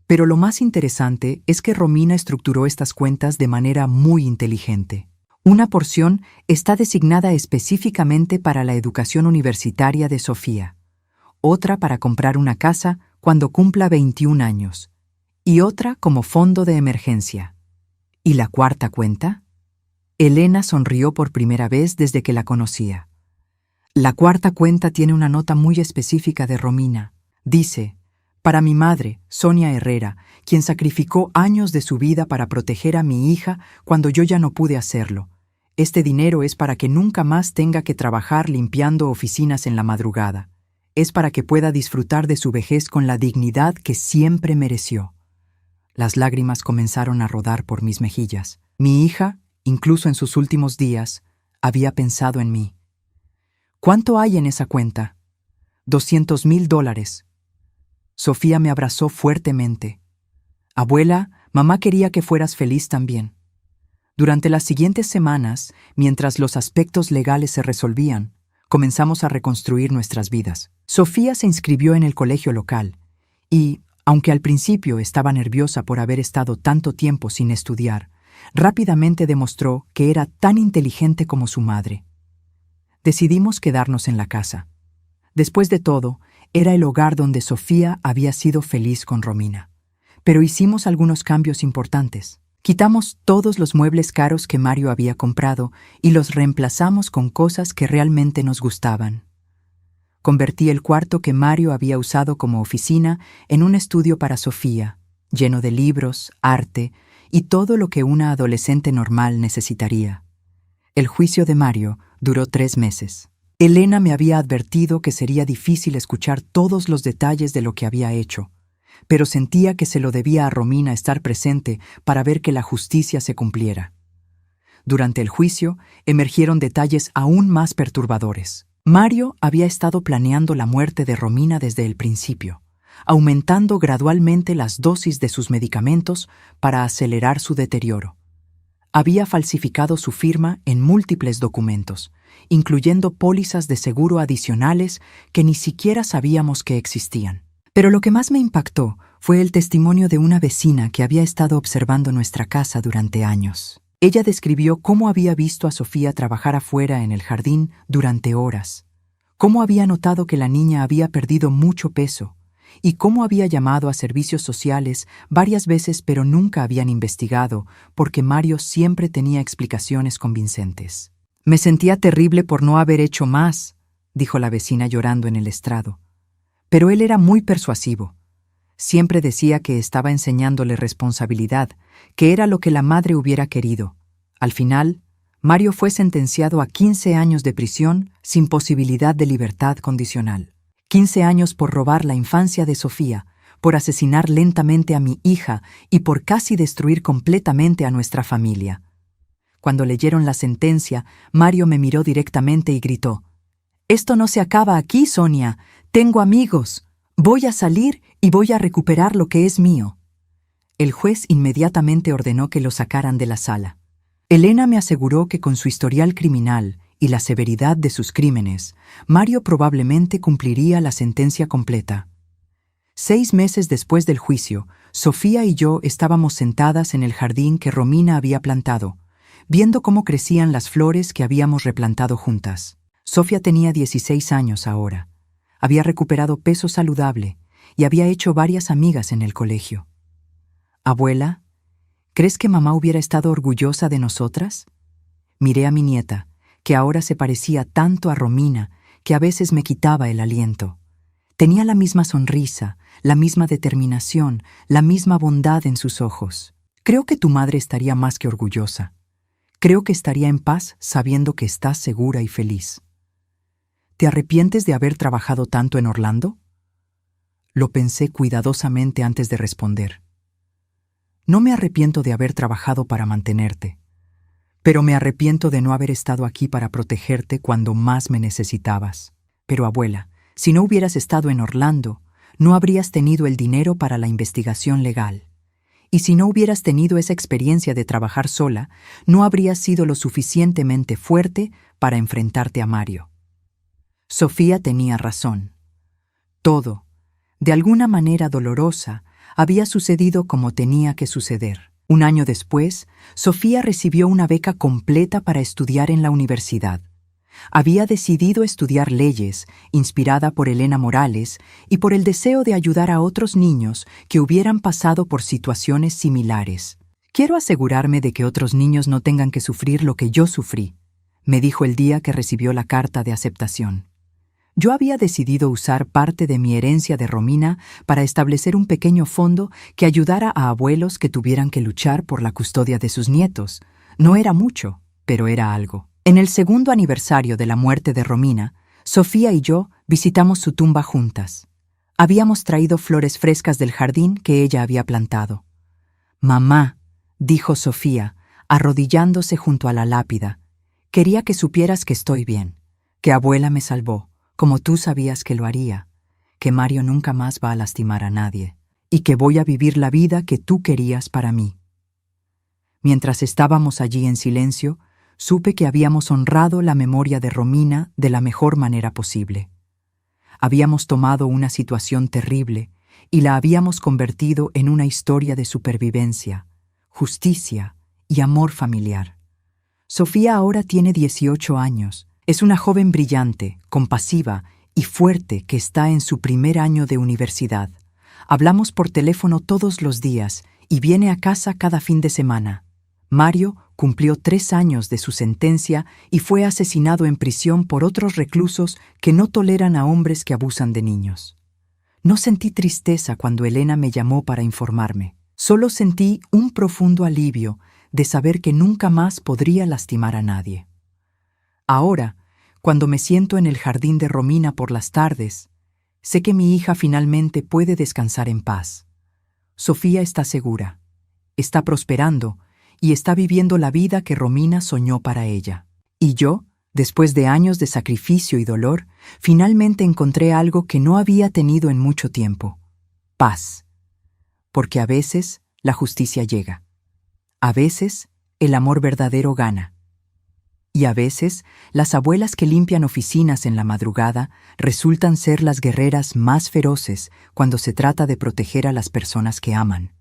Pero lo más interesante es que Romina estructuró estas cuentas de manera muy inteligente. Una porción está designada específicamente para la educación universitaria de Sofía, otra para comprar una casa cuando cumpla 21 años, y otra como fondo de emergencia. ¿Y la cuarta cuenta? Elena sonrió por primera vez desde que la conocía. La cuarta cuenta tiene una nota muy específica de Romina. Dice, para mi madre, Sonia Herrera, quien sacrificó años de su vida para proteger a mi hija cuando yo ya no pude hacerlo. Este dinero es para que nunca más tenga que trabajar limpiando oficinas en la madrugada. Es para que pueda disfrutar de su vejez con la dignidad que siempre mereció. Las lágrimas comenzaron a rodar por mis mejillas. Mi hija, incluso en sus últimos días, había pensado en mí. ¿Cuánto hay en esa cuenta? $200,000. Sofía me abrazó fuertemente. Abuela, mamá quería que fueras feliz también. Durante las siguientes semanas, mientras los aspectos legales se resolvían, comenzamos a reconstruir nuestras vidas. Sofía se inscribió en el colegio local y, aunque al principio estaba nerviosa por haber estado tanto tiempo sin estudiar, rápidamente demostró que era tan inteligente como su madre. Decidimos quedarnos en la casa. Después de todo, era el hogar donde Sofía había sido feliz con Romina. Pero hicimos algunos cambios importantes. Quitamos todos los muebles caros que Mario había comprado y los reemplazamos con cosas que realmente nos gustaban. Convertí el cuarto que Mario había usado como oficina en un estudio para Sofía, lleno de libros, arte y todo lo que una adolescente normal necesitaría. El juicio de Mario duró 3 meses. Elena me había advertido que sería difícil escuchar todos los detalles de lo que había hecho, pero sentía que se lo debía a Romina estar presente para ver que la justicia se cumpliera. Durante el juicio, emergieron detalles aún más perturbadores. Mario había estado planeando la muerte de Romina desde el principio, aumentando gradualmente las dosis de sus medicamentos para acelerar su deterioro. Había falsificado su firma en múltiples documentos, incluyendo pólizas de seguro adicionales que ni siquiera sabíamos que existían. Pero lo que más me impactó fue el testimonio de una vecina que había estado observando nuestra casa durante años. Ella describió cómo había visto a Sofía trabajar afuera en el jardín durante horas, cómo había notado que la niña había perdido mucho peso y cómo había llamado a servicios sociales varias veces pero nunca habían investigado porque Mario siempre tenía explicaciones convincentes. «Me sentía terrible por no haber hecho más», dijo la vecina llorando en el estrado. Pero él era muy persuasivo. Siempre decía que estaba enseñándole responsabilidad, que era lo que la madre hubiera querido. Al final, Mario fue sentenciado a 15 años de prisión sin posibilidad de libertad condicional. 15 años por robar la infancia de Sofía, por asesinar lentamente a mi hija y por casi destruir completamente a nuestra familia. Cuando leyeron la sentencia, Mario me miró directamente y gritó: «Esto no se acaba aquí, Sonia. Tengo amigos. Voy a salir y voy a recuperar lo que es mío». El juez inmediatamente ordenó que lo sacaran de la sala. Elena me aseguró que con su historial criminal y la severidad de sus crímenes, Mario probablemente cumpliría la sentencia completa. 6 meses después del juicio, Sofía y yo estábamos sentadas en el jardín que Romina había plantado, viendo cómo crecían las flores que habíamos replantado juntas. Sofía tenía 16 años ahora. Había recuperado peso saludable y había hecho varias amigas en el colegio. «Abuela, ¿crees que mamá hubiera estado orgullosa de nosotras?» Miré a mi nieta, que ahora se parecía tanto a Romina que a veces me quitaba el aliento. Tenía la misma sonrisa, la misma determinación, la misma bondad en sus ojos. «Creo que tu madre estaría más que orgullosa. Creo que estaría en paz sabiendo que estás segura y feliz». «¿Te arrepientes de haber trabajado tanto en Orlando?» Lo pensé cuidadosamente antes de responder. «No me arrepiento de haber trabajado para mantenerte, pero me arrepiento de no haber estado aquí para protegerte cuando más me necesitabas. Pero, abuela, si no hubieras estado en Orlando, no habrías tenido el dinero para la investigación legal. Y si no hubieras tenido esa experiencia de trabajar sola, no habrías sido lo suficientemente fuerte para enfrentarte a Mario». Sofía tenía razón. Todo, de alguna manera dolorosa, había sucedido como tenía que suceder. 1 año después, Sofía recibió una beca completa para estudiar en la universidad. Había decidido estudiar leyes, inspirada por Elena Morales y por el deseo de ayudar a otros niños que hubieran pasado por situaciones similares. «Quiero asegurarme de que otros niños no tengan que sufrir lo que yo sufrí», me dijo el día que recibió la carta de aceptación. Yo había decidido usar parte de mi herencia de Romina para establecer un pequeño fondo que ayudara a abuelos que tuvieran que luchar por la custodia de sus nietos. No era mucho, pero era algo. En el 2º aniversario de la muerte de Romina, Sofía y yo visitamos su tumba juntas. Habíamos traído flores frescas del jardín que ella había plantado. «Mamá», dijo Sofía, arrodillándose junto a la lápida, «quería que supieras que estoy bien, que abuela me salvó, como tú sabías que lo haría, que Mario nunca más va a lastimar a nadie, y que voy a vivir la vida que tú querías para mí». Mientras estábamos allí en silencio, supe que habíamos honrado la memoria de Romina de la mejor manera posible. Habíamos tomado una situación terrible y la habíamos convertido en una historia de supervivencia, justicia y amor familiar. Sofía ahora tiene 18 años. Es una joven brillante, compasiva y fuerte que está en su primer año de universidad. Hablamos por teléfono todos los días y viene a casa cada fin de semana. Mario cumplió 3 años de su sentencia y fue asesinado en prisión por otros reclusos que no toleran a hombres que abusan de niños. No sentí tristeza cuando Elena me llamó para informarme. Solo sentí un profundo alivio de saber que nunca más podría lastimar a nadie. Ahora, Cuando me siento en el jardín de Romina por las tardes, sé que mi hija finalmente puede descansar en paz. Sofía está segura, está prosperando y está viviendo la vida que Romina soñó para ella. Y yo, después de años de sacrificio y dolor, finalmente encontré algo que no había tenido en mucho tiempo: paz. Porque a veces la justicia llega. A veces el amor verdadero gana. Y a veces las abuelas que limpian oficinas en la madrugada resultan ser las guerreras más feroces cuando se trata de proteger a las personas que aman.